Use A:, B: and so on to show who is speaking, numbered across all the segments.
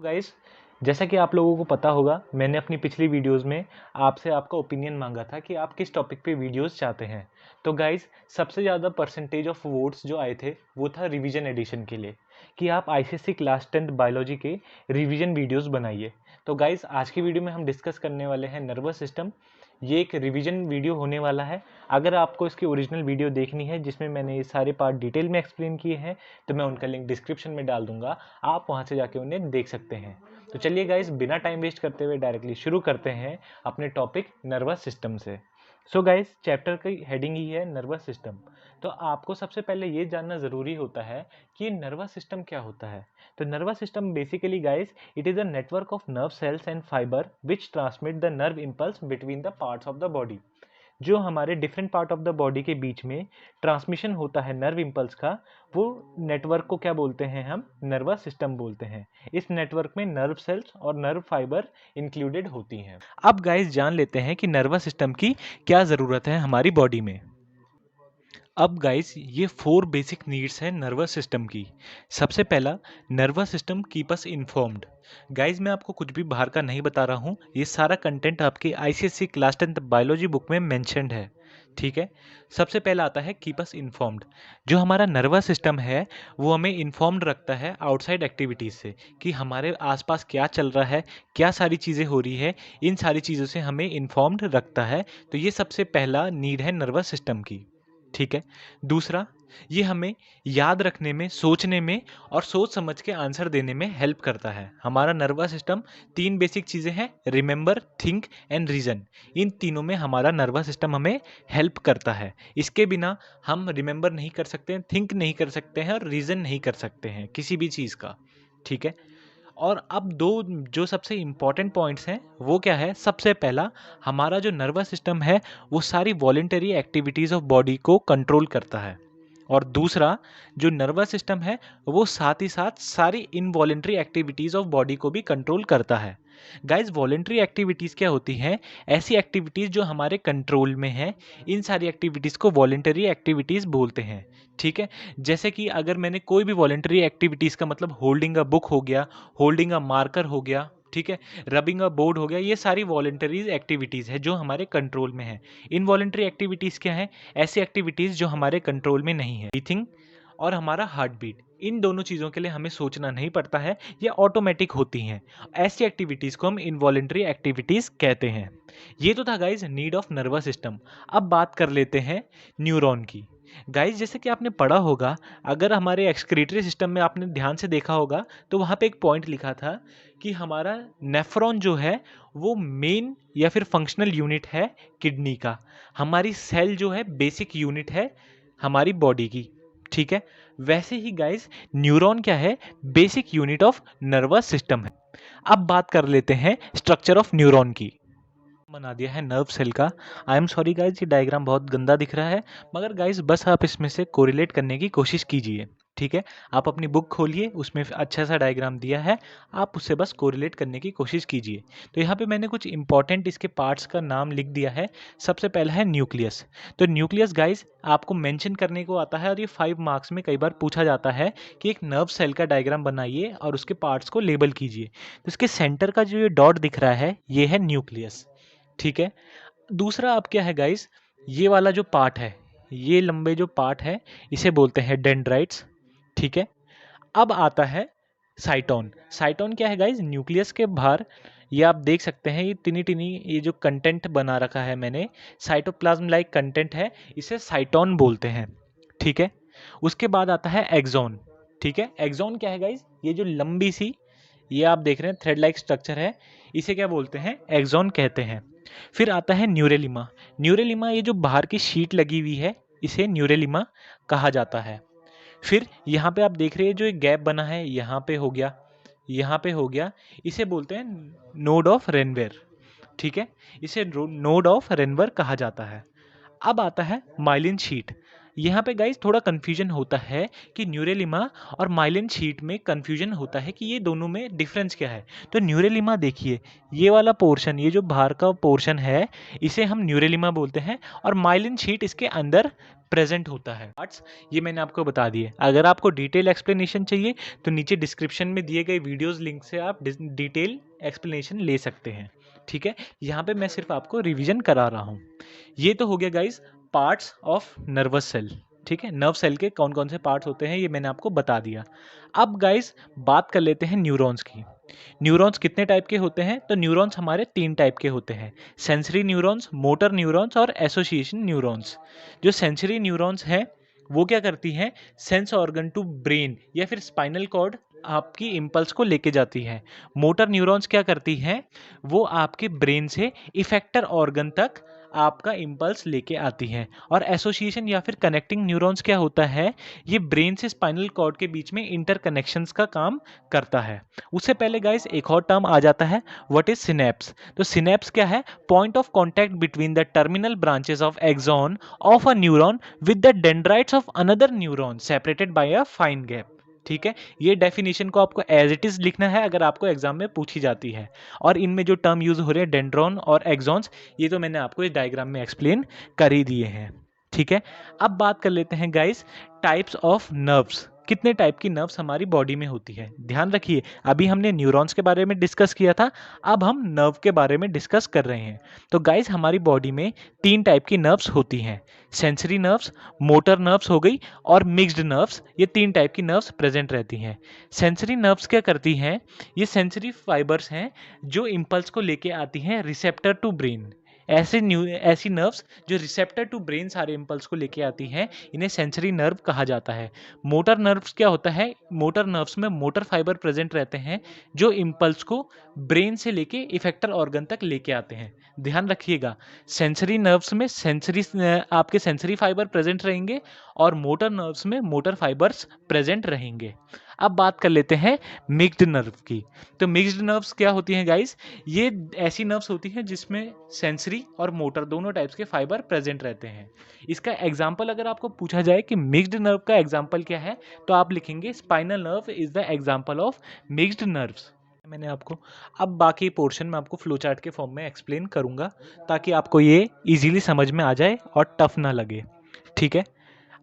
A: Guys, जैसा कि आप लोगों को पता होगा, मैंने अपनी पिछली वीडियोस में आपसे आपका ओपिनियन मांगा था कि आप किस टॉपिक पे वीडियोस चाहते हैं। तो गाइस, सबसे ज़्यादा परसेंटेज ऑफ वोट्स जो आए थे वो था रिवीजन एडिशन के लिए, कि आप आईसीएसई क्लास 10th बायोलॉजी के रिवीजन वीडियोस बनाइए। तो गाइस, आज की वीडियो में हम डिस्कस करने वाले हैं नर्वस सिस्टम। ये एक रिवीजन वीडियो होने वाला है। अगर आपको इसकी ओरिजिनल वीडियो देखनी है जिसमें मैंने ये सारे पार्ट डिटेल में एक्सप्लेन किए हैं, तो मैं उनका लिंक डिस्क्रिप्शन में डाल दूंगा, आप वहां से जाके उन्हें देख सकते हैं। तो चलिए गाइस, बिना टाइम वेस्ट करते हुए डायरेक्टली शुरू करते हैं अपने टॉपिक नर्वस सिस्टम से। सो गाइस, चैप्टर की हेडिंग ही है नर्वस सिस्टम। तो आपको सबसे पहले ये जानना ज़रूरी होता है कि नर्वस सिस्टम क्या होता है। तो nervous system basically guys, it is a network of nerve cells and fibre which transmit the nerve impulse between the parts of the body. जो हमारे different part of the body के बीच में transmission होता है नर्व इम्पल्स का, वो network को क्या बोलते हैं, हम नर्वस सिस्टम बोलते हैं। इस नेटवर्क में नर्व सेल्स और नर्व फाइबर इंक्लूडेड होती हैं। अब गाइस, जान लेते हैं कि नर्वस सिस्टम की क्या ज़रूरत है हमारी बॉडी में। अब गाइस, ये 4 बेसिक नीड्स हैं नर्वस सिस्टम की। सबसे पहला, nervous system keep us informed. Guys, मैं आपको कुछ भी बाहर का नहीं बता रहा हूँ, ये सारा कंटेंट आपके ICSE class 10th biology book में मेंशन्ड है। ठीक है। सबसे पहला आता है कीप अस इन्फॉर्म्ड। जो हमारा नर्वस सिस्टम है वो हमें इन्फॉर्म्ड रखता है आउटसाइड एक्टिविटीज़ से, कि हमारे आसपास क्या चल रहा है, क्या सारी चीज़ें हो रही है, इन सारी चीज़ों से हमें इन्फॉर्म्ड रखता है। तो ये सबसे पहला नीड है नर्वस सिस्टम की। ठीक है। दूसरा, ये हमें याद रखने में, सोचने में और सोच समझ के आंसर देने में हेल्प करता है। हमारा नर्वस सिस्टम 3 बेसिक चीज़ें हैं, रिमेंबर, थिंक एंड रीज़न। इन तीनों में हमारा नर्वस सिस्टम हमें हेल्प करता है। इसके बिना हम रिमेंबर नहीं कर सकते, थिंक नहीं कर सकते हैं और रीज़न नहीं कर सकते हैं किसी भी चीज़ का। ठीक है। और अब दो जो सबसे इम्पॉर्टेंट पॉइंट्स हैं वो क्या है। सबसे पहला, हमारा जो नर्वस सिस्टम है वो सारी वॉलेंटरी एक्टिविटीज़ ऑफ बॉडी को कंट्रोल करता है। और दूसरा, जो नर्वस सिस्टम है वो साथ ही साथ सारी इनवॉलेंट्री एक्टिविटीज़ ऑफ बॉडी को भी कंट्रोल करता है। गाइज, वॉलेंट्री एक्टिविटीज़ क्या होती हैं? ऐसी एक्टिविटीज़ जो हमारे कंट्रोल में हैं, इन सारी एक्टिविटीज़ को वॉलेंटरी एक्टिविटीज़ बोलते हैं। ठीक है। जैसे कि अगर मैंने कोई भी वॉलेंटरी एक्टिविटीज़ का मतलब होल्डिंग अ बुक हो गया, होल्डिंग अ मार्कर हो गया, ठीक है, रबिंग अ बोर्ड हो गया, ये सारी वॉलेंटरीज एक्टिविटीज़ है जो हमारे कंट्रोल में है। इनवॉलेंटरी एक्टिविटीज़ क्या है? ऐसी एक्टिविटीज़ जो हमारे कंट्रोल में नहीं है। ब्रीथिंग और हमारा हार्ट बीट, इन दोनों चीज़ों के लिए हमें सोचना नहीं पड़ता है, ये ऑटोमेटिक होती हैं। ऐसी एक्टिविटीज़ को हम इनवॉलेंटरी एक्टिविटीज़ कहते हैं। ये तो था guys need of nervous system. अब बात कर लेते हैं न्यूरॉन की। गाइज, जैसे कि आपने पढ़ा होगा, अगर हमारे एक्सक्रीटरी सिस्टम में आपने ध्यान से देखा होगा तो वहाँ पे एक पॉइंट लिखा था कि हमारा नेफ्रॉन जो है वो मेन या फिर फंक्शनल यूनिट है किडनी का। हमारी सेल जो है बेसिक यूनिट है हमारी बॉडी की। ठीक है। वैसे ही गाइज, न्यूरॉन क्या है? Basic unit of nervous system है। अब बात कर लेते हैं स्ट्रक्चर ऑफ न्यूरॉन की। बना दिया है नर्व सेल का। आई एम सॉरी गाइज, ये डायग्राम बहुत गंदा दिख रहा है, मगर गाइज बस आप इसमें से कोरिलेट करने की कोशिश कीजिए। ठीक है। आप अपनी बुक खोलिए, उसमें अच्छा सा डायग्राम दिया है, आप उससे बस कोरिलेट करने की कोशिश कीजिए। तो यहाँ पे मैंने कुछ इंपॉर्टेंट इसके पार्ट्स का नाम लिख दिया है। सबसे पहला है न्यूक्लियस। तो न्यूक्लियस गाइज आपको मेंशन करने को आता है और ये 5 मार्क्स में कई बार पूछा जाता है कि एक नर्व सेल का डायग्राम बनाइए और उसके पार्ट्स को लेबल कीजिए। तो इसके सेंटर का जो ये डॉट दिख रहा है ये है न्यूक्लियस। ठीक है। दूसरा अब क्या है गाइस, ये वाला जो पार्ट है, ये लंबे जो पार्ट है, इसे बोलते हैं डेंड्राइट्स। ठीक है। अब आता है साइटोन। साइटोन क्या है गाइस? न्यूक्लियस के बाहर ये आप देख सकते हैं, ये टिनी टिनी ये जो कंटेंट बना रखा है मैंने, साइटोप्लाज्म लाइक कंटेंट है, इसे साइटोन बोलते हैं। ठीक है। उसके बाद आता है एक्सॉन। ठीक है। एक्सॉन क्या है गाइस? ये जो लंबी सी ये आप देख रहे हैं थ्रेड लाइक स्ट्रक्चर है, इसे क्या बोलते हैं? एक्सॉन कहते हैं। फिर आता है न्यूरेलिमा। न्यूरेलिमा ये जो बाहर की शीट लगी हुई है, इसे न्यूरेलिमा कहा जाता है। फिर यहाँ पे आप देख रहे हैं जो एक गैप बना है, यहाँ पे हो गया, यहाँ पे हो गया, इसे बोलते हैं नोड ऑफ रेनवेर। ठीक है। इसे नोड ऑफ रेनवर कहा जाता है। अब आता है माइलिन शीट। यहाँ पे गाइस थोड़ा कन्फ्यूजन होता है कि न्यूरेलिमा और माइलिन शीट में कन्फ्यूजन होता है कि ये दोनों में डिफरेंस क्या है। तो न्यूरेलिमा देखिए, ये वाला पोर्शन, ये जो बाहर का पोर्शन है, इसे हम न्यूरेलिमा बोलते हैं और माइलिन शीट इसके अंदर प्रेजेंट होता है। पार्ट्स ये मैंने आपको बता दिए। अगर आपको डिटेल एक्सप्लेनेशन चाहिए तो नीचे डिस्क्रिप्शन में दिए गए वीडियोस लिंक से आप डिटेल एक्सप्लेनेशन ले सकते हैं। ठीक है, यहाँ पे मैं सिर्फ आपको रिवीजन करा रहा हूँ। ये तो हो गया guys parts of nervous cell. ठीक है, नर्व सेल के कौन कौन से पार्ट्स होते हैं ये मैंने आपको बता दिया। अब गाइस बात कर लेते हैं न्यूरॉन्स की। न्यूरॉन्स कितने टाइप के होते हैं? तो न्यूरॉन्स हमारे 3 टाइप के होते हैं, सेंसरी न्यूरॉन्स, मोटर न्यूरॉन्स और एसोसिएशन न्यूरॉन्स। जो सेंसरी न्यूरॉन्स हैं वो क्या करती हैं? सेंस ऑर्गन टू ब्रेन या फिर स्पाइनल कॉर्ड आपकी इम्पल्स को लेके जाती है। मोटर न्यूरॉन्स क्या करती हैं? वो आपके ब्रेन से इफेक्टर ऑर्गन तक आपका इम्पल्स लेके आती हैं। और एसोसिएशन या फिर कनेक्टिंग न्यूरॉन्स क्या होता है? ये ब्रेन से स्पाइनल कॉर्ड के बीच में इंटरकनेक्शंस का काम करता है। उससे पहले गाइस एक और टर्म आ जाता है, व्हाट इज सिनेप्स। तो सिनेप्स क्या है? Point of contact between the terminal branches of axon of a neuron with the dendrites of another neuron separated by a fine gap. ठीक है, ये डेफिनेशन को आपको एज इट इज लिखना है अगर आपको एग्जाम में पूछी जाती है। और इनमें जो टर्म यूज हो रहे हैं डेंड्रॉन और एक्सॉन्स, ये तो मैंने आपको इस डायग्राम में एक्सप्लेन कर ही दिए हैं। ठीक है, अब बात कर लेते हैं गाइस टाइप्स ऑफ नर्व्स। कितने टाइप की नर्व्स हमारी बॉडी में होती है? ध्यान रखिए, अभी हमने न्यूरॉन्स के बारे में डिस्कस किया था, अब हम नर्व के बारे में डिस्कस कर रहे हैं। तो गाइस हमारी बॉडी में 3 टाइप की नर्व्स होती हैं, सेंसरी नर्व्स, मोटर नर्व्स हो गई और मिक्स्ड नर्व्स। ये 3 टाइप की नर्व्स प्रेजेंट रहती हैं। सेंसरी नर्व्स क्या करती हैं? ये सेंसरी फाइबर्स हैं जो इम्पल्स को लेके आती हैं रिसेप्टर टू ब्रेन। ऐसी नर्व्स जो रिसेप्टर टू ब्रेन सारे इम्पल्स को लेके आती हैं, इन्हें सेंसरी नर्व कहा जाता है। मोटर नर्व्स क्या होता है? मोटर नर्व्स में मोटर फाइबर प्रेजेंट रहते हैं जो इम्पल्स को ब्रेन से लेके इफेक्टर ऑर्गन तक लेके आते हैं। ध्यान रखिएगा, सेंसरी नर्व्स में आपके सेंसरी फाइबर प्रेजेंट रहेंगे और मोटर नर्व्स में मोटर फाइबर्स प्रेजेंट रहेंगे। अब बात कर लेते हैं मिक्स्ड नर्व की। तो मिक्स्ड नर्व्स क्या होती हैं गाइस? ये ऐसी नर्व्स होती हैं जिसमें सेंसरी और मोटर दोनों टाइप्स के फाइबर प्रेजेंट रहते हैं। इसका एग्जाम्पल अगर आपको पूछा जाए कि मिक्स्ड नर्व का एग्जाम्पल क्या है, तो आप लिखेंगे spinal nerve is the example of mixed nerves. मैंने आपको अब बाकी पोर्शन में आपको फ्लो चार्ट के फॉर्म में एक्सप्लेन करूंगा ताकि आपको ये इजीली समझ में आ जाए और टफ ना लगे। ठीक है,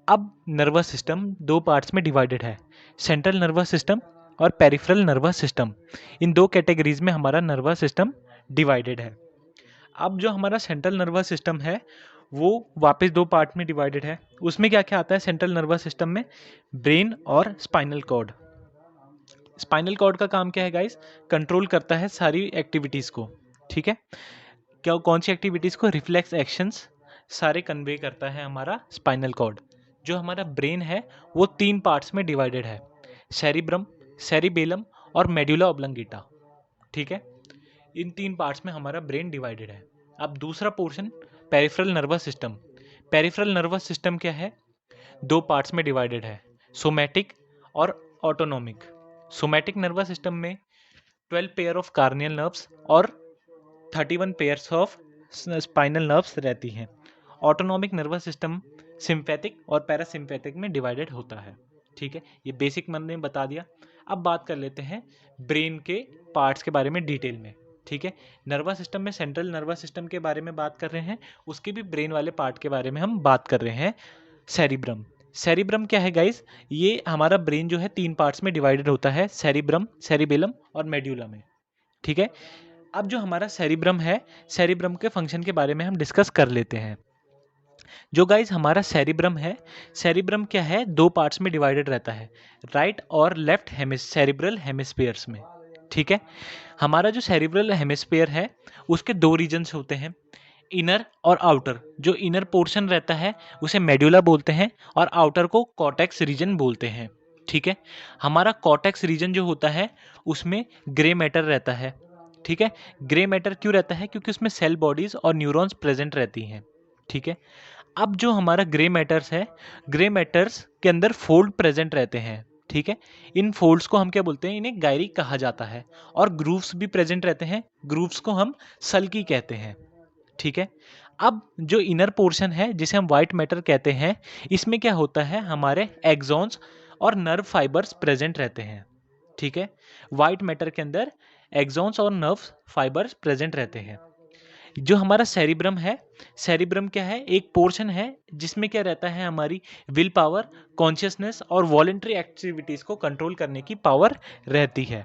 A: अब नर्वस सिस्टम 2 पार्ट्स में डिवाइडेड है, सेंट्रल नर्वस सिस्टम और पेरिफेरल नर्वस सिस्टम। इन 2 कैटेगरीज में हमारा नर्वस सिस्टम डिवाइडेड है। अब जो हमारा सेंट्रल नर्वस सिस्टम है वो वापस 2 पार्ट में डिवाइडेड है। उसमें क्या क्या आता है सेंट्रल नर्वस सिस्टम में? ब्रेन और स्पाइनल कॉर्ड। स्पाइनल कॉर्ड का काम क्या है गाइस? कंट्रोल करता है सारी एक्टिविटीज़ को। ठीक है, क्या कौन सी एक्टिविटीज़ को? रिफ्लेक्स एक्शंस सारे कन्वे करता है हमारा स्पाइनल कॉर्ड। जो हमारा ब्रेन है वो 3 पार्ट्स में डिवाइडेड है, सेरिब्रम, सेरिबेलम और मेडुला ऑब्लंगेटा। ठीक है, इन 3 पार्ट्स में हमारा ब्रेन डिवाइडेड है। अब दूसरा portion peripheral nervous system. Peripheral nervous system क्या है? 2 पार्ट्स में डिवाइडेड है, सोमैटिक और ऑटोनोमिक। सोमैटिक नर्वस सिस्टम में 12 पेयर ऑफ कार्नियल नर्व्स और 31 पेयर्स ऑफ स्पाइनल नर्व्स रहती हैं। ऑटोनोमिक नर्वस सिस्टम सिम्पैथिक और पैरासिम्पैथिक में डिवाइडेड होता है। ठीक है, ये बेसिक मैंने बता दिया। अब बात कर लेते हैं ब्रेन के पार्ट्स के बारे में डिटेल में। ठीक है, नर्वस सिस्टम में सेंट्रल नर्वस सिस्टम के बारे में बात कर रहे हैं, उसके भी ब्रेन वाले पार्ट के बारे में हम बात कर रहे हैं, सेरिब्रम। सेरिब्रम क्या है गाइस? ये हमारा ब्रेन जो है 3 पार्ट्स में डिवाइडेड होता है, सेरिब्रम, सेरिबेलम और मेड्यूला में। ठीक है, अब जो हमारा सेरिब्रम है, सेरिब्रम के फंक्शन के बारे में हम डिस्कस कर लेते हैं। जो गाइस हमारा सेरिब्रम है, सेरिब्रम क्या है? 2 पार्ट्स में डिवाइडेड रहता है, राइट और लेफ्ट सेरिब्रल हेमिस्फीयर्स में। ठीक है, हमारा जो सेरिब्रल हेमिस्फीयर है उसके 2 रीजन्स होते हैं, इनर और आउटर। जो इनर पोर्शन रहता है उसे मेड्यूला बोलते हैं और आउटर को कॉर्टेक्स रीजन बोलते हैं। ठीक है, हमारा कॉर्टेक्स रीजन जो होता है उसमें ग्रे मैटर रहता है। ठीक है, ग्रे मैटर क्यों रहता है? क्योंकि उसमें सेल बॉडीज और न्यूरॉन्स प्रेजेंट रहती हैं। ठीक है, अब जो हमारा ग्रे मैटर्स है, ग्रे मैटर्स के अंदर फोल्ड प्रेजेंट रहते हैं। ठीक है, इन फोल्ड्स को हम क्या बोलते हैं? इन्हें गायरी कहा जाता है। और ग्रूव्स भी प्रेजेंट रहते हैं, ग्रूव्स को हम सल्की कहते हैं। ठीक है, अब जो इनर पोर्शन है जिसे हम व्हाइट मैटर कहते हैं, इसमें क्या होता है? हमारे एक्सॉन्स और नर्व फाइबर्स प्रेजेंट रहते हैं। ठीक है, व्हाइट मैटर के अंदर एक्सॉन्स और नर्व फाइबर्स प्रेजेंट रहते हैं। जो हमारा सेरिब्रम है, सेरिब्रम क्या है, एक पोर्शन है जिसमें क्या रहता है, हमारी विल पावर, कॉन्शियसनेस और वॉलेंट्री एक्टिविटीज को कंट्रोल करने की पावर रहती है।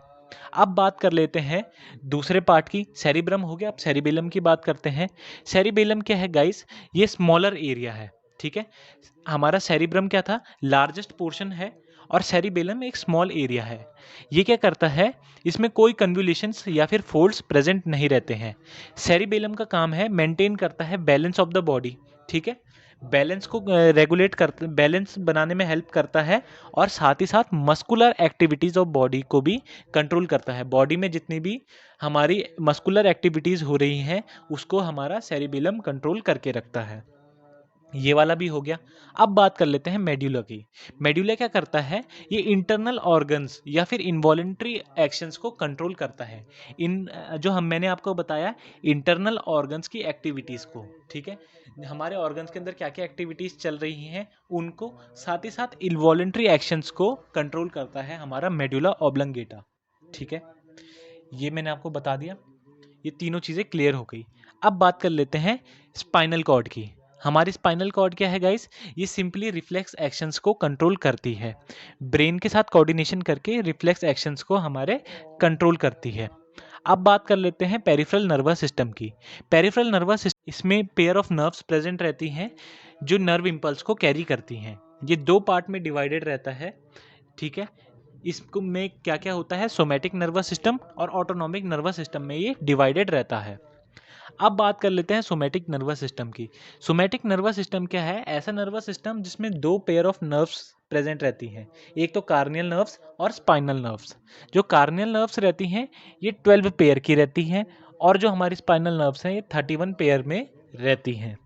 A: अब बात कर लेते हैं दूसरे पार्ट की। सेरिब्रम हो गया, अब सेरिबेलम की बात करते हैं। सेरिबेलम क्या है गाइस, ये स्मॉलर एरिया है, ठीक है। हमारा सेरिब्रम क्या था, लार्जेस्ट पोर्शन है, और सेरिबेलम एक स्मॉल एरिया है। ये क्या करता है, इसमें कोई कन्वोल्यूशंस या फिर फोल्ड्स प्रेजेंट नहीं रहते हैं। सेरिबेलम का काम है मेंटेन करता है बैलेंस ऑफ द बॉडी, ठीक है, बैलेंस को रेगुलेट करता, बैलेंस बनाने में हेल्प करता है, और साथ ही साथ मस्कुलर एक्टिविटीज ऑफ बॉडी को भी कंट्रोल करता है। बॉडी में जितनी भी हमारी मस्कुलर एक्टिविटीज हो रही हैं उसको हमारा सेरिबेलम कंट्रोल करके रखता है। ये वाला भी हो गया। अब बात कर लेते हैं मेड्यूला की। मेड्यूला क्या करता है, ये इंटरनल ऑर्गन्स या फिर इनवॉलेंट्री एक्शंस को कंट्रोल करता है। इन जो हम मैंने आपको बताया इंटरनल ऑर्गन्स की एक्टिविटीज़ को, ठीक है, हमारे ऑर्गन्स के अंदर क्या क्या एक्टिविटीज़ चल रही हैं उनको, साथ ही साथ इनवॉलेंट्री एक्शंस को कंट्रोल करता है हमारा मेडुला ऑब्लंगेटा, ठीक है। ये मैंने आपको बता दिया, ये तीनों चीज़ें क्लियर हो गई। अब बात कर लेते हैं स्पाइनल कॉर्ड की। हमारी स्पाइनल कॉर्ड क्या है गाइस, ये सिंपली रिफ्लेक्स एक्शंस को कंट्रोल करती है, ब्रेन के साथ कोऑर्डिनेशन करके रिफ्लेक्स एक्शंस को हमारे कंट्रोल करती है। अब बात कर लेते हैं पेरिफेरल नर्वस सिस्टम की। पेरिफेरल नर्वस सिस्टम, इसमें पेयर ऑफ नर्व्स प्रेजेंट रहती हैं जो नर्व इंपल्स को कैरी करती हैं। ये दो पार्ट में डिवाइडेड रहता है, ठीक है। इसको में क्या क्या होता है, सोमैटिक नर्वस सिस्टम और ऑटोनॉमिक नर्वस सिस्टम में ये डिवाइडेड रहता है। अब बात कर लेते हैं सोमैटिक नर्वस सिस्टम की। सोमैटिक नर्वस सिस्टम क्या है, ऐसा नर्वस सिस्टम जिसमें दो पेयर ऑफ नर्व्स प्रेजेंट रहती हैं, एक तो कार्नियल नर्व्स और स्पाइनल नर्व्स। जो कार्नियल नर्व्स रहती हैं ये 12 पेयर की रहती हैं, और जो हमारी स्पाइनल नर्व्स हैं ये 31 पेयर में रहती हैं।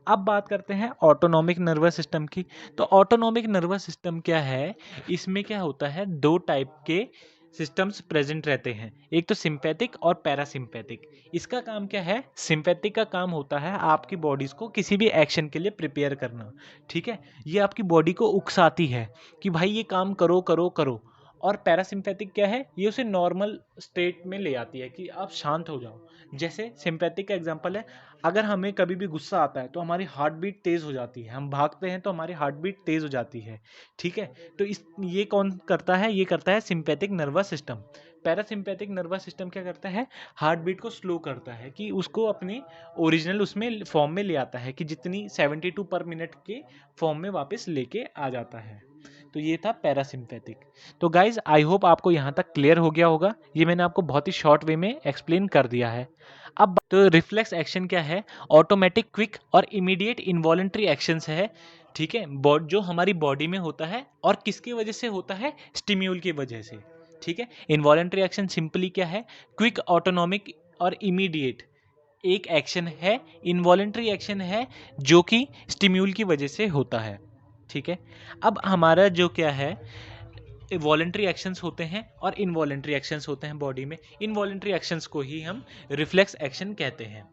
A: अब बात करते हैं ऑटोनॉमिक नर्वस सिस्टम की। तो ऑटोनॉमिक नर्वस सिस्टम क्या है, इसमें क्या होता है, दो टाइप के सिस्टम्स प्रेजेंट रहते हैं, एक तो सिंपैथिक और पैरासिम्पैथिक। इसका काम क्या है, सिंपैथिक का काम होता है आपकी बॉडीज को किसी भी एक्शन के लिए प्रिपेयर करना, ठीक है। ये आपकी बॉडी को उकसाती है कि भाई ये काम करो करो करो। और पैरासिम्पैथिक क्या है, ये उसे नॉर्मल स्टेट में ले आती है कि आप शांत हो जाओ। जैसे सिंपैथिक का एग्जांपल है, अगर हमें कभी भी गुस्सा आता है तो हमारी हार्ट बीट तेज़ हो जाती है, हम भागते हैं तो हमारी हार्ट बीट तेज़ हो जाती है, ठीक है। तो ये कौन करता है, ये करता है sympathetic nervous system. Parasympathetic nervous system क्या करता है, हार्ट बीट को स्लो करता है कि उसको अपनी ओरिजिनल उसमें फॉर्म में ले आता है, कि जितनी 72 पर मिनट के फॉर्म में वापस लेके आ जाता है। तो ये था पैरासिम्पैथिक। तो गाइज आई होप आपको यहाँ तक क्लियर हो गया होगा, ये मैंने आपको बहुत ही शॉर्ट वे में एक्सप्लेन कर दिया है। अब तो रिफ्लेक्स एक्शन क्या है, ऑटोमेटिक, क्विक और इमीडिएट इनवॉलेंट्री एक्शंस है, ठीक है, जो हमारी बॉडी में होता है, और किसकी वजह से होता है, स्टिम्यूल की वजह से, ठीक है। इनवॉलेंट्री एक्शन सिंपली क्या है, क्विक, ऑटोनॉमिक और इमीडिएट एक एक्शन है, इनवॉलेंट्री एक्शन है जो कि स्टिम्यूल की वजह से होता है, ठीक है। अब हमारा जो क्या है, वॉलेंट्री एक्शंस होते हैं और इनवॉलेंट्री एक्शंस होते हैं बॉडी में। इनवॉलेंट्री एक्शंस को ही हम रिफ्लेक्स एक्शन कहते हैं।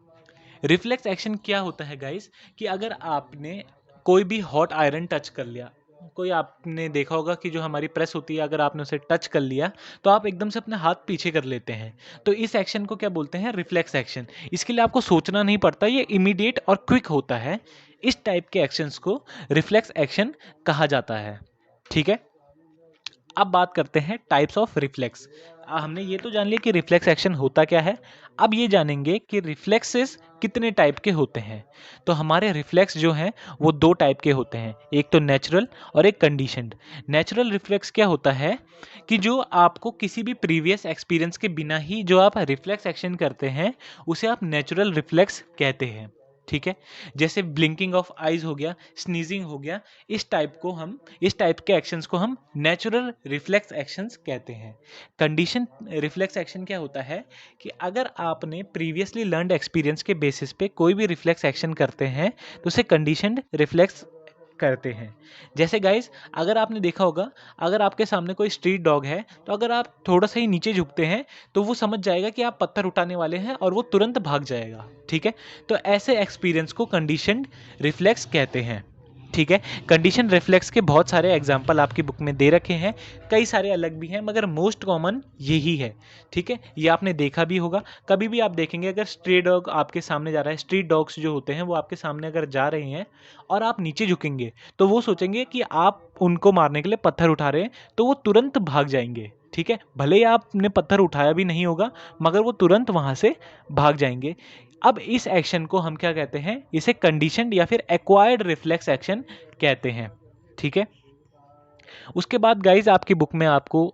A: रिफ्लेक्स एक्शन क्या होता है गाइस, कि अगर आपने कोई भी हॉट आयरन टच कर लिया, कोई आपने देखा होगा कि जो हमारी प्रेस होती है, अगर आपने उसे टच कर लिया तो आप एकदम से अपने हाथ पीछे कर लेते हैं, तो इस एक्शन को क्या बोलते हैं, रिफ्लेक्स एक्शन। इसके लिए आपको सोचना नहीं पड़ता, ये इमीडिएट और क्विक होता है। इस टाइप के एक्शंस को रिफ्लेक्स एक्शन कहा जाता है, ठीक है। अब बात करते हैं टाइप्स ऑफ रिफ्लेक्स। हमने ये तो जान लिया कि रिफ्लेक्स एक्शन होता क्या है, अब ये जानेंगे कि रिफ्लेक्सेस कितने टाइप के होते हैं। तो हमारे रिफ्लेक्स जो हैं वो दो टाइप के होते हैं, एक तो नेचुरल और एक कंडीशनड। नेचुरल रिफ्लेक्स क्या होता है, कि जो आपको किसी भी प्रीवियस एक्सपीरियंस के बिना ही जो आप रिफ्लेक्स एक्शन करते हैं उसे आप नेचुरल रिफ्लेक्स कहते हैं, ठीक है। जैसे ब्लिंकिंग ऑफ आईज हो गया, स्नीजिंग हो गया, इस टाइप के एक्शंस को हम नेचुरल रिफ्लेक्स एक्शंस कहते हैं। कंडीशन रिफ्लेक्स एक्शन क्या होता है, कि अगर आपने प्रीवियसली लर्नड एक्सपीरियंस के बेसिस पे कोई भी रिफ्लेक्स एक्शन करते हैं तो उसे कंडीशनड रिफ्लेक्स करते हैं। जैसे गाइस, अगर आपने देखा होगा, अगर आपके सामने कोई स्ट्रीट डॉग है तो अगर आप थोड़ा सा ही नीचे झुकते हैं तो वो समझ जाएगा कि आप पत्थर उठाने वाले हैं और वो तुरंत भाग जाएगा, ठीक है। तो ऐसे एक्सपीरियंस को कंडीशनड रिफ्लेक्स कहते हैं, ठीक है। कंडीशन रिफ्लेक्स के बहुत सारे एग्जाम्पल आपकी बुक में दे रखे हैं, कई सारे अलग भी हैं, मगर मोस्ट कॉमन यही है। ठीक है, ये आपने देखा भी होगा। कभी भी आप देखेंगे अगर स्ट्रीट डॉग आपके सामने जा रहा है, स्ट्रीट डॉग्स जो होते हैं वो आपके सामने अगर जा रहे हैं और आप नीचे झुकेंगे तो वो सोचेंगे कि आप उनको मारने के लिए पत्थर उठा रहे हैं, तो वो तुरंत भाग जाएंगे। ठीक है, भले ही आपने पत्थर उठाया भी नहीं होगा मगर वो तुरंत वहां से भाग जाएंगे। अब इस एक्शन को हम क्या कहते हैं, इसे कंडीशनड या फिर एक्वायर्ड रिफ्लेक्स एक्शन कहते हैं। ठीक है, उसके बाद गाइज आपकी बुक में आपको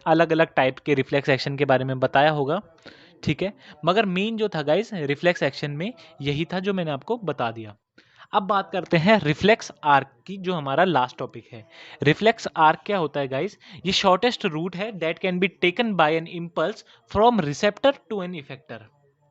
A: अलग अलग टाइप के रिफ्लेक्स एक्शन के बारे में बताया होगा। ठीक है, मगर मेन जो था गाइज रिफ्लेक्स एक्शन में यही था जो मैंने आपको बता दिया। अब बात करते हैं रिफ्लेक्स आर्क की, जो हमारा लास्ट टॉपिक है। रिफ्लेक्स आर्क क्या होता है गाइज? ये शॉर्टेस्ट रूट है that can be taken by an impulse from receptor to an effector.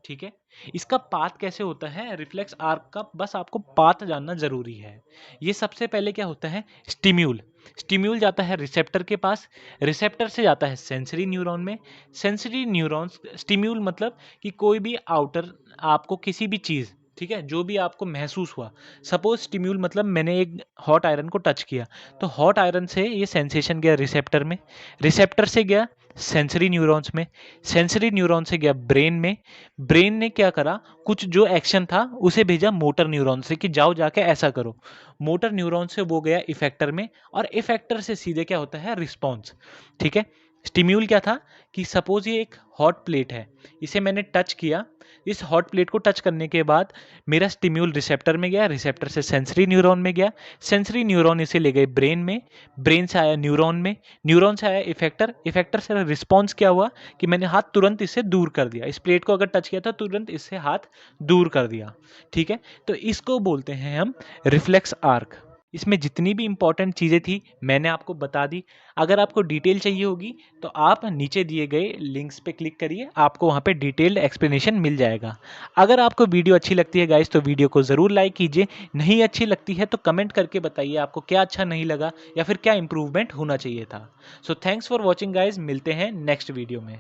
A: ठीक है, इसका पाथ कैसे होता है रिफ्लेक्स आर्क का, बस आपको पाथ जानना जरूरी है। ये सबसे पहले क्या होता है, स्टिम्यूल। स्टिम्यूल जाता है रिसेप्टर के पास, रिसेप्टर से जाता है सेंसरी न्यूरॉन में, सेंसरी न्यूरॉन्स, स्टिम्यूल मतलब कि कोई भी आउटर आपको किसी भी चीज़, ठीक है, जो भी आपको महसूस हुआ। सपोज स्टिम्यूल मतलब मैंने एक हॉट आयरन को टच किया, तो हॉट आयरन से ये सेंसेशन गया रिसेप्टर में, रिसेप्टर से गया सेंसरी न्यूरॉन्स में, सेंसरी न्यूरॉन से गया ब्रेन में, ब्रेन ने क्या करा, कुछ जो एक्शन था उसे भेजा मोटर न्यूरॉन से कि जाओ जाके ऐसा करो। मोटर न्यूरॉन से वो गया इफेक्टर में, और इफेक्टर से सीधे क्या होता है, रिस्पॉन्स। ठीक है, स्टिम्यूल क्या था कि सपोज ये एक हॉट प्लेट है, इसे मैंने टच किया, इस हॉट प्लेट को टच करने के बाद मेरा स्टिम्यूल रिसेप्टर में गया, रिसेप्टर से सेंसरी न्यूरॉन में गया, सेंसरी न्यूरॉन इसे ले गए ब्रेन में, ब्रेन से आया न्यूरॉन में, न्यूरॉन से आया इफेक्टर, इफेक्टर से रिस्पॉन्स क्या हुआ कि मैंने हाथ तुरंत इससे दूर कर दिया, इस प्लेट को अगर टच किया था तुरंत इससे हाथ दूर कर दिया। ठीक है, तो इसको बोलते हैं हम रिफ्लेक्स आर्क। इसमें जितनी भी इंपॉर्टेंट चीज़ें थी मैंने आपको बता दी। अगर आपको डिटेल चाहिए होगी तो आप नीचे दिए गए लिंक्स पे क्लिक करिए, आपको वहाँ पे डिटेल्ड एक्सप्लेनेशन मिल जाएगा। अगर आपको वीडियो अच्छी लगती है गाइस तो वीडियो को ज़रूर लाइक कीजिए, नहीं अच्छी लगती है तो कमेंट करके बताइए आपको क्या अच्छा नहीं लगा या फिर क्या इंप्रूवमेंट होना चाहिए था। So thanks for watching guys, मिलते हैं नेक्स्ट वीडियो में।